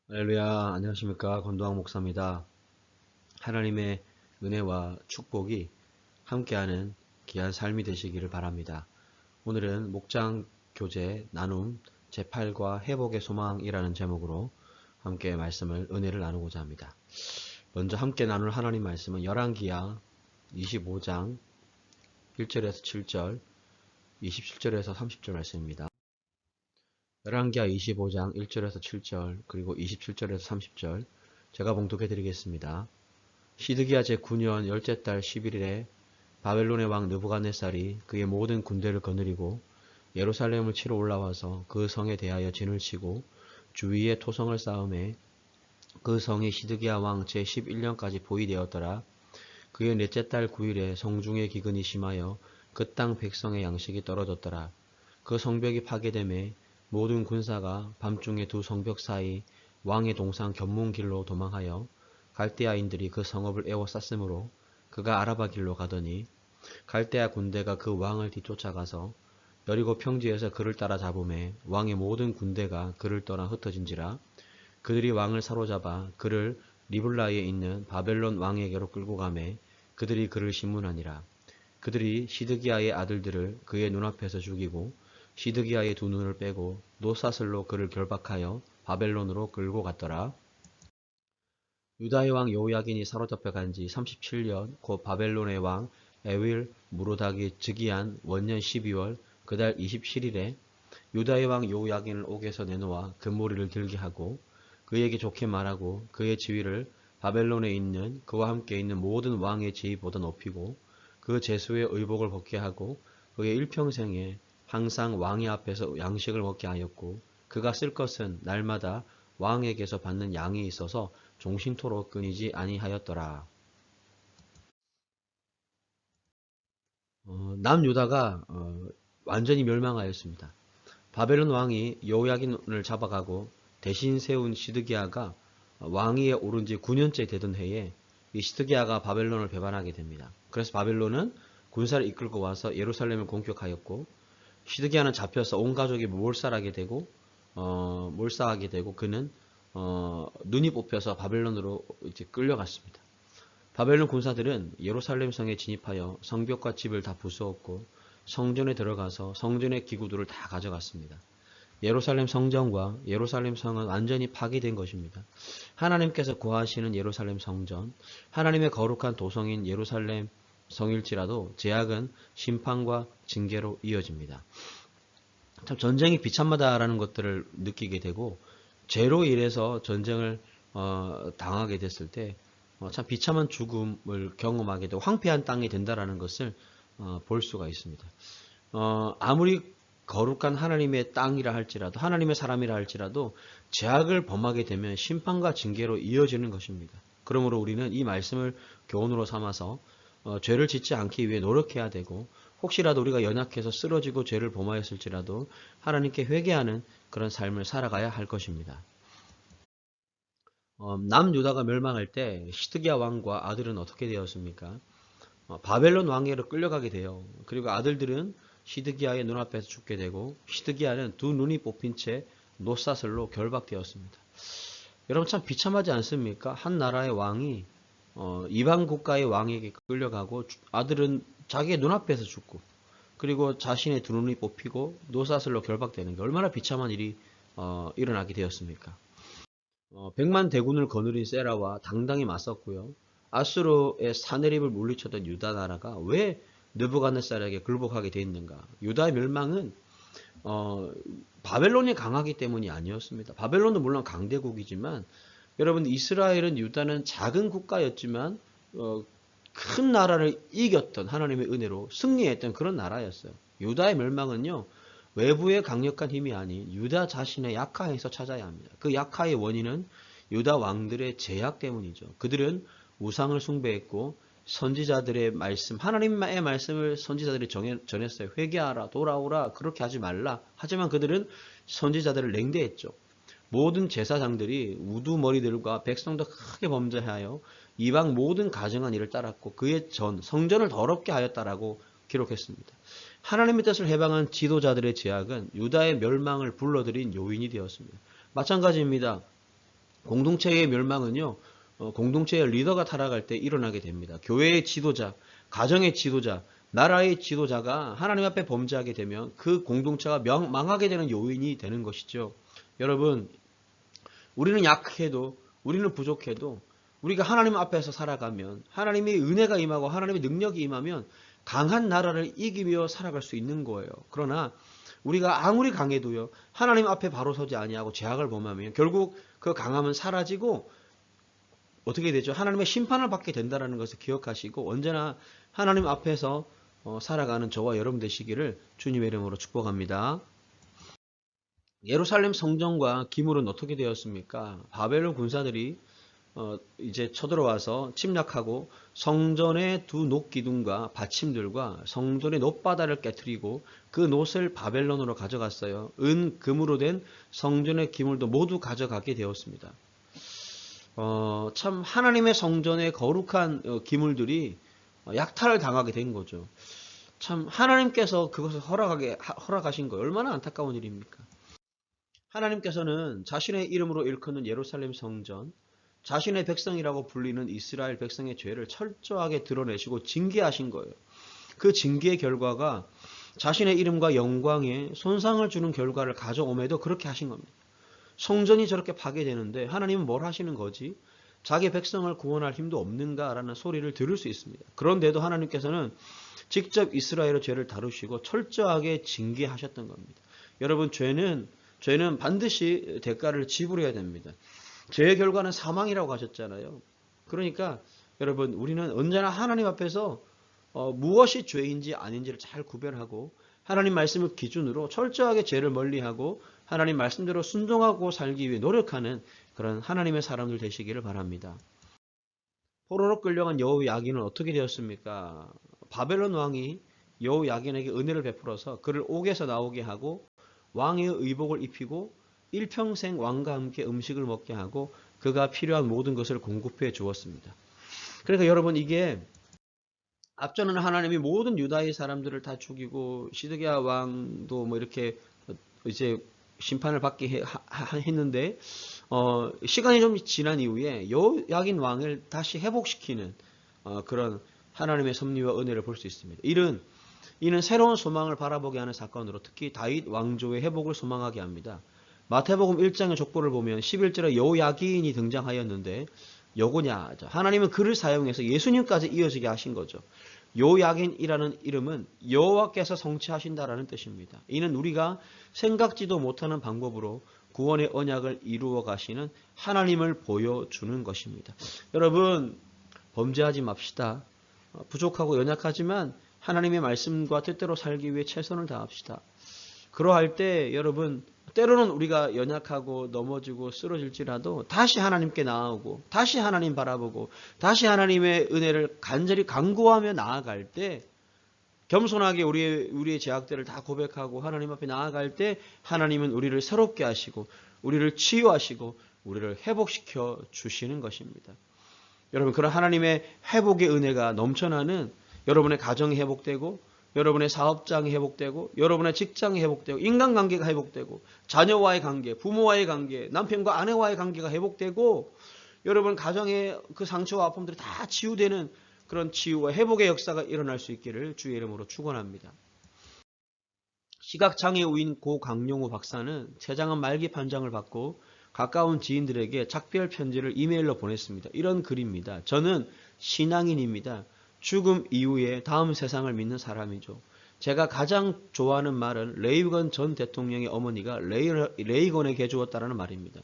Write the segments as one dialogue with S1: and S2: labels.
S1: 할렐루야, 안녕하십니까. 권도학 목사입니다. 하나님의 은혜와 축복이 함께하는 귀한 삶이 되시기를 바랍니다. 오늘은 목장 교재 나눔 제8과 회복의 소망이라는 제목으로 함께 은혜를 나누고자 합니다. 먼저 함께 나눌 하나님 말씀은 열왕기하 25장 1절에서 7절, 27절에서 30절 말씀입니다. 열왕기하 25장 1절에서 7절, 그리고 27절에서 30절 제가 봉독해 드리겠습니다. 시드기야 제9년 열째 달 11일에 바벨론의 왕 느부갓네살이 그의 모든 군대를 거느리고 예루살렘을 치러 올라와서 그 성에 대하여 진을 치고 주위에 토성을 쌓음에 그 성이 시드기야 왕 제11년까지 보위되었더라. 그의 넷째 달 9일에 성중의 기근이 심하여 그 땅 백성의 양식이 떨어졌더라. 그 성벽이 파괴됨에 모든 군사가 밤중에 두 성벽 사이 왕의 동상 견문길로 도망하여 갈대아인들이 그 성읍을 에워쌌으므로 그가 아라바 길로 가더니 갈대아 군대가 그 왕을 뒤쫓아가서 여리고 평지에서 그를 따라 잡음에 왕의 모든 군대가 그를 떠나 흩어진지라. 그들이 왕을 사로잡아 그를 리블라에 있는 바벨론 왕에게로 끌고 가매 그들이 그를 심문하니라. 그들이 시드기야의 아들들을 그의 눈앞에서 죽이고 시드기야의 두 눈을 빼고 노사슬로 그를 결박하여 바벨론으로 끌고 갔더라. 유다의 왕 여호야긴이 사로잡혀 간 지 37년 곧 바벨론의 왕 에윌 무로닥이 즉위한 원년 12월 그달 27일에 유다의 왕 여호야긴을 옥에서 내놓아 금모리를 들게 하고 그에게 좋게 말하고 그의 지위를 바벨론에 있는 그와 함께 있는 모든 왕의 지위보다 높이고 그 제수의 의복을 벗게 하고 그의 일평생에 항상 왕의 앞에서 양식을 먹게 하였고 그가 쓸 것은 날마다 왕에게서 받는 양이 있어서 종신토록 끊이지 아니하였더라. 남유다가 완전히 멸망하였습니다. 바벨론 왕이 여호야긴을 잡아가고 대신 세운 시드기야가 왕위에 오른 지 9년째 되던 해에 이 시드기야가 바벨론을 배반하게 됩니다. 그래서 바벨론은 군사를 이끌고 와서 예루살렘을 공격하였고 시드기야는 잡혀서 온 가족이 몰살하게 되고 그는 눈이 뽑혀서 바벨론으로 이제 끌려갔습니다. 바벨론 군사들은 예루살렘 성에 진입하여 성벽과 집을 다 부수었고 성전에 들어가서 성전의 기구들을 다 가져갔습니다. 예루살렘 성전과 예루살렘 성은 완전히 파괴된 것입니다. 하나님께서 거하시는 예루살렘 성전, 하나님의 거룩한 도성인 예루살렘 성일지라도 제약은 심판과 징계로 이어집니다. 참 전쟁이 비참하다라는 것들을 느끼게 되고 죄로 인해서 전쟁을 당하게 됐을 때 참 비참한 죽음을 경험하게 되고 황폐한 땅이 된다라는 것을 볼 수가 있습니다. 아무리 거룩한 하나님의 땅이라 할지라도 하나님의 사람이라 할지라도 죄악을 범하게 되면 심판과 징계로 이어지는 것입니다. 그러므로 우리는 이 말씀을 교훈으로 삼아서 죄를 짓지 않기 위해 노력해야 되고 혹시라도 우리가 연약해서 쓰러지고 죄를 범하였을지라도 하나님께 회개하는 그런 삶을 살아가야 할 것입니다. 남유다가 멸망할 때 시드기야 왕과 아들은 어떻게 되었습니까? 바벨론 왕에게로 끌려가게 돼요. 그리고 아들들은 시드기야의 눈앞에서 죽게 되고 시드기야는 두 눈이 뽑힌 채 노사슬로 결박되었습니다. 여러분 참 비참하지 않습니까? 한 나라의 왕이 이방 국가의 왕에게 끌려가고 아들은 자기의 눈앞에서 죽고 그리고 자신의 두 눈이 뽑히고 노사슬로 결박되는 게 얼마나 비참한 일이 일어나게 되었습니까? 백만 대군을 거느린 세라와 당당히 맞섰고요. 아수르의 사내립을 물리쳤던 유다 나라가 왜 느부갓네살에게 굴복하게 돼 있는가? 유다의 멸망은 바벨론이 강하기 때문이 아니었습니다. 바벨론도 물론 강대국이지만 여러분 이스라엘은 유다는 작은 국가였지만 큰 나라를 이겼던 하나님의 은혜로 승리했던 그런 나라였어요. 유다의 멸망은요. 외부의 강력한 힘이 아닌 유다 자신의 약화에서 찾아야 합니다. 그 약화의 원인은 유다 왕들의 제약 때문이죠. 그들은 우상을 숭배했고 선지자들의 말씀, 하나님의 말씀을 선지자들이 전했어요. 회개하라, 돌아오라, 그렇게 하지 말라. 하지만 그들은 선지자들을 냉대했죠. 모든 제사장들이 우두머리들과 백성도 크게 범죄하여 이방 모든 가증한 일을 따랐고 그의 성전을 더럽게 하였다라고 기록했습니다. 하나님의 뜻을 해방한 지도자들의 제약은 유다의 멸망을 불러들인 요인이 되었습니다. 마찬가지입니다. 공동체의 멸망은요, 공동체의 리더가 타락할 때 일어나게 됩니다. 교회의 지도자, 가정의 지도자, 나라의 지도자가 하나님 앞에 범죄하게 되면 그 공동체가 망하게 되는 요인이 되는 것이죠. 여러분, 우리는 약해도, 우리는 부족해도, 우리가 하나님 앞에서 살아가면, 하나님의 은혜가 임하고 하나님의 능력이 임하면 강한 나라를 이기며 살아갈 수 있는 거예요. 그러나 우리가 아무리 강해도요, 하나님 앞에 바로 서지 아니하고 죄악을 범하면 결국 그 강함은 사라지고 어떻게 되죠? 하나님의 심판을 받게 된다는 것을 기억하시고 언제나 하나님 앞에서 살아가는 저와 여러분 되시기를 주님의 이름으로 축복합니다. 예루살렘 성전과 기물은 어떻게 되었습니까? 바벨론 군사들이 이제 쳐들어와서 침략하고 성전의 두 녹기둥과 받침들과 성전의 놋바다를 깨뜨리고 그 놋을 바벨론으로 가져갔어요. 은, 금으로 된 성전의 기물도 모두 가져가게 되었습니다. 참 하나님의 성전의 거룩한 기물들이 약탈을 당하게 된 거죠. 참 하나님께서 그것을 허락하신 거예요. 얼마나 안타까운 일입니까? 하나님께서는 자신의 이름으로 일컫는 예루살렘 성전, 자신의 백성이라고 불리는 이스라엘 백성의 죄를 철저하게 드러내시고 징계하신 거예요. 그 징계의 결과가 자신의 이름과 영광에 손상을 주는 결과를 가져옴에도 그렇게 하신 겁니다. 성전이 저렇게 파괴되는데 하나님은 뭘 하시는 거지? 자기 백성을 구원할 힘도 없는가라는 소리를 들을 수 있습니다. 그런데도 하나님께서는 직접 이스라엘의 죄를 다루시고 철저하게 징계하셨던 겁니다. 여러분, 죄는 반드시 대가를 지불해야 됩니다. 죄의 결과는 사망이라고 하셨잖아요. 그러니까 여러분, 우리는 언제나 하나님 앞에서 무엇이 죄인지 아닌지를 잘 구별하고 하나님 말씀을 기준으로 철저하게 죄를 멀리하고 하나님 말씀대로 순종하고 살기 위해 노력하는 그런 하나님의 사람들 되시기를 바랍니다. 포로로 끌려간 여호야긴은 어떻게 되었습니까? 바벨론 왕이 여호야긴에게 은혜를 베풀어서 그를 옥에서 나오게 하고 왕의 의복을 입히고 일평생 왕과 함께 음식을 먹게 하고 그가 필요한 모든 것을 공급해 주었습니다. 그러니까 여러분, 이게 앞전에는 하나님이 모든 유다의 사람들을 다 죽이고 시드기야 왕도 뭐 이렇게 이제 심판을 받게 했는데 시간이 좀 지난 이후에 여호야긴 왕을 다시 회복시키는 그런 하나님의 섭리와 은혜를 볼 수 있습니다. 이는 새로운 소망을 바라보게 하는 사건으로 특히 다윗 왕조의 회복을 소망하게 합니다. 마태복음 1장의 족보를 보면 11절에 여호야긴이 등장하였는데 요거냐? 하나님은 그를 사용해서 예수님까지 이어지게 하신 거죠. 여호야긴이라는 이름은 여호와께서 성취하신다라는 뜻입니다. 이는 우리가 생각지도 못하는 방법으로 구원의 언약을 이루어 가시는 하나님을 보여주는 것입니다. 여러분, 범죄하지 맙시다. 부족하고 연약하지만 하나님의 말씀과 뜻대로 살기 위해 최선을 다합시다. 그러할 때 여러분, 때로는 우리가 연약하고 넘어지고 쓰러질지라도 다시 하나님께 나아오고 다시 하나님 바라보고 다시 하나님의 은혜를 간절히 간구하며 나아갈 때 겸손하게 우리의 죄악들을 다 고백하고 하나님 앞에 나아갈 때 하나님은 우리를 새롭게 하시고 우리를 치유하시고 우리를 회복시켜 주시는 것입니다. 여러분, 그런 하나님의 회복의 은혜가 넘쳐나는 여러분의 가정이 회복되고 여러분의 사업장이 회복되고 여러분의 직장이 회복되고 인간관계가 회복되고 자녀와의 관계, 부모와의 관계, 남편과 아내와의 관계가 회복되고 여러분 가정의 그 상처와 아픔들이 다 치유되는 그런 치유와 회복의 역사가 일어날 수 있기를 주의 이름으로 축원합니다. 시각장애우인 고 강용우 박사는 세장암 말기 판정을 받고 가까운 지인들에게 작별 편지를 이메일로 보냈습니다. 이런 글입니다. 저는 신앙인입니다. 죽음 이후에 다음 세상을 믿는 사람이죠. 제가 가장 좋아하는 말은 레이건 전 대통령의 어머니가 레이건에게 주었다는 말입니다.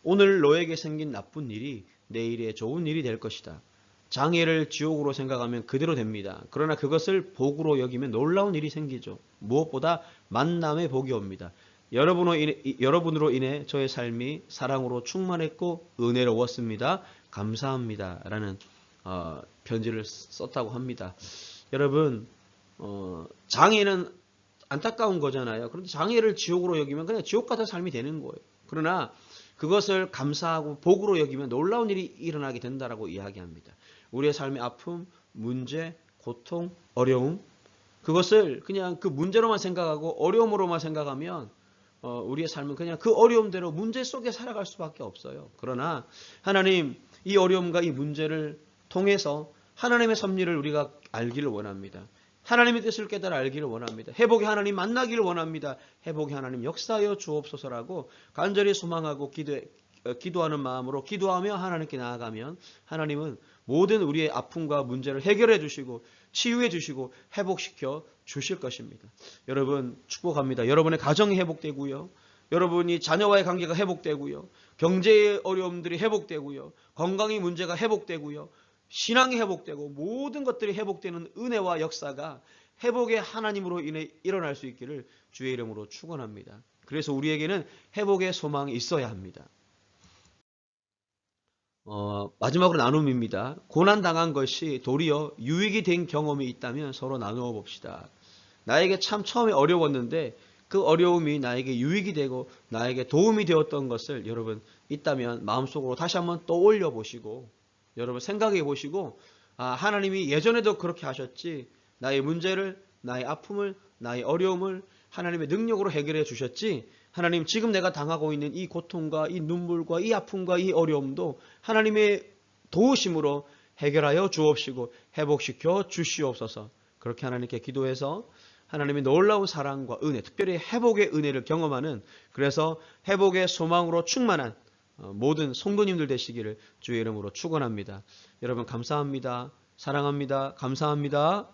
S1: 오늘 너에게 생긴 나쁜 일이 내일의 좋은 일이 될 것이다. 장애를 지옥으로 생각하면 그대로 됩니다. 그러나 그것을 복으로 여기면 놀라운 일이 생기죠. 무엇보다 만남의 복이 옵니다. 여러분으로 인해 저의 삶이 사랑으로 충만했고 은혜로웠습니다. 감사합니다. 라는 편지를 썼다고 합니다. 여러분, 장애는 안타까운 거잖아요. 그런데 장애를 지옥으로 여기면 그냥 지옥 같은 삶이 되는 거예요. 그러나 그것을 감사하고 복으로 여기면 놀라운 일이 일어나게 된다라고 이야기합니다. 우리의 삶의 아픔, 문제, 고통, 어려움, 그것을 그냥 그 문제로만 생각하고 어려움으로만 생각하면 우리의 삶은 그냥 그 어려움대로 문제 속에 살아갈 수밖에 없어요. 그러나 하나님 이 어려움과 이 문제를 통해서 하나님의 섭리를 우리가 알기를 원합니다. 하나님의 뜻을 깨달아 알기를 원합니다. 회복의 하나님 만나기를 원합니다. 회복의 하나님 역사하여 주옵소서라고 간절히 소망하고 기도하는 마음으로 기도하며 하나님께 나아가면 하나님은 모든 우리의 아픔과 문제를 해결해 주시고 치유해 주시고 회복시켜 주실 것입니다. 여러분 축복합니다. 여러분의 가정이 회복되고요. 여러분이 자녀와의 관계가 회복되고요. 경제의 어려움들이 회복되고요. 건강의 문제가 회복되고요. 신앙이 회복되고 모든 것들이 회복되는 은혜와 역사가 회복의 하나님으로 인해 일어날 수 있기를 주의 이름으로 축원합니다. 그래서 우리에게는 회복의 소망이 있어야 합니다. 마지막으로 나눔입니다. 고난당한 것이 도리어 유익이 된 경험이 있다면 서로 나누어 봅시다. 나에게 참 처음에 어려웠는데 그 어려움이 나에게 유익이 되고 나에게 도움이 되었던 것을 여러분 있다면 마음속으로 다시 한번 떠올려 보시고 여러분 생각해 보시고 하나님이 예전에도 그렇게 하셨지 나의 문제를 나의 아픔을 나의 어려움을 하나님의 능력으로 해결해 주셨지 하나님 지금 내가 당하고 있는 이 고통과 이 눈물과 이 아픔과 이 어려움도 하나님의 도우심으로 해결하여 주옵시고 회복시켜 주시옵소서. 그렇게 하나님께 기도해서 하나님의 놀라운 사랑과 은혜, 특별히 회복의 은혜를 경험하는 그래서 회복의 소망으로 충만한 모든 성도님들 되시기를 주의 이름으로 축원합니다. 여러분 감사합니다. 사랑합니다. 감사합니다.